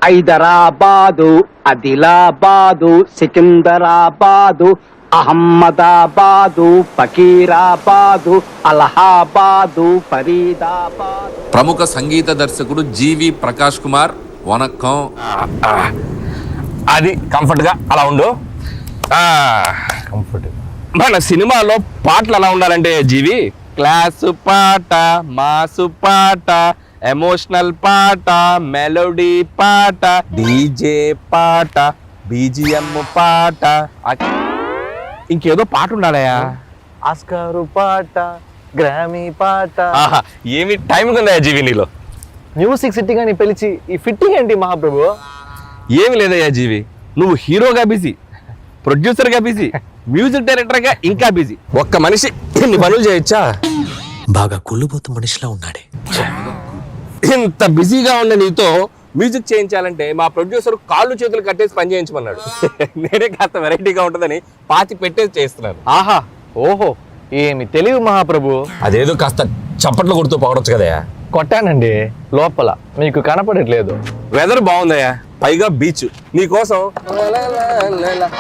హైదరాబాదు, ఆదిలాబాదు, సికింద్రాబాదు, అహ్మదాబాదు, ఫకీరాబాదు, అలహాబాదు, ఫరీదాబాదు. ప్రముఖ సంగీత దర్శకుడు జీవి ప్రకాష్ కుమార్ వనక్కం. అది కంఫర్ట్గా అలా ఉండు. కంఫర్ట్. మన సినిమాలో పాటలు ఎలా ఉండాలంటే జీవి, క్లాసు పాట, మాసు పాట, ఎమోషనల్ పాట, మెలోడీ పాట, డీజే పాట, బీజిఎం పాట, ఇంకేదో పాట ఉండాలయా, ఆస్కారు పాట, గ్రామీ పాట. ఏమి టైం ఉందా జీవి నీలో? మ్యూజిక్ సిట్టింగ్ అని పిలిచి ఈ ఫిట్టింగ్ ఏంటి మహాప్రభు? ఏమి లేదయ్యా జీవి, నువ్వు హీరోగా బిజీ, ప్రొడ్యూసర్గా బిజీ, మ్యూజిక్ డైరెక్టర్గా ఇంకా బిజీ. ఒక్క మనిషి ఇన్ని పనులు చేయొచ్చా? బాగా కుళ్ళుబోతు మనిషిలా ఉన్నాడే. ఇంత బిజీగా ఉన్న నీతో మ్యూజిక్ చేయించాలంటే మా ప్రొడ్యూసర్ కాళ్ళు చేతులు కట్టేసి పని చేయించమన్నాడు. నేనే కాస్త వెరైటీగా ఉంటుందని పాతి పెట్టేసి చేస్తున్నాను. ఆహా, ఓహో, ఏమి తెలివి మహాప్రభు. అదేదో కాస్త చప్పట్లు కొడుతూ పొగడొచ్చు కదయా. కొట్టానండి లోపల, మీకు కనపడట్లేదు. వెదర్ బాగుందయ్యా, పైగా బీచ్. నీకోసం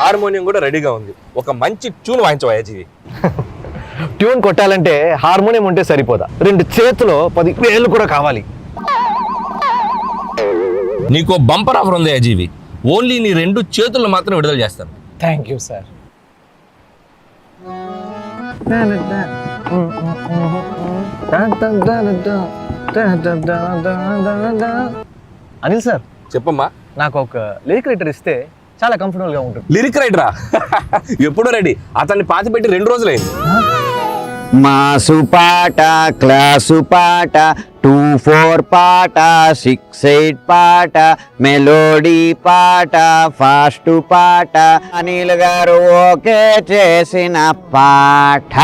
హార్మోనియం కూడా రెడీగా ఉంది. ఒక మంచి ట్యూన్ వాయించవయ్యా జీవి. ట్యూన్ కొట్టాలంటే హార్మోనియం ఉంటే సరిపోదా, 2 చేతులు 10 వేళ్ళు కూడా కావాలి. నీకో బంపర్ ఆఫర్ ఉంది జీవి, ఓన్లీ నీ 2 చేతులను మాత్రం విడుదల చేస్తాను. Thank you sir. Anil sir, చెప్పమ్మా. నాకు ఒక లిరిక్ రైటర్ ఇస్తే చాలా కంఫర్టబుల్ గా ఉంటుంది. లిరిక్ రైటరా? ఎప్పుడో రెడీ. అతన్ని పాతి పెట్టి 2 రోజులైంది. మాసు పాట, క్లాసు పాట, 2-4 పాట, 6-8 పాట, మెలోడీ పాట, ఫాస్ట్ పాట, అనిల్ గారు ఓకే చేసిన పాట.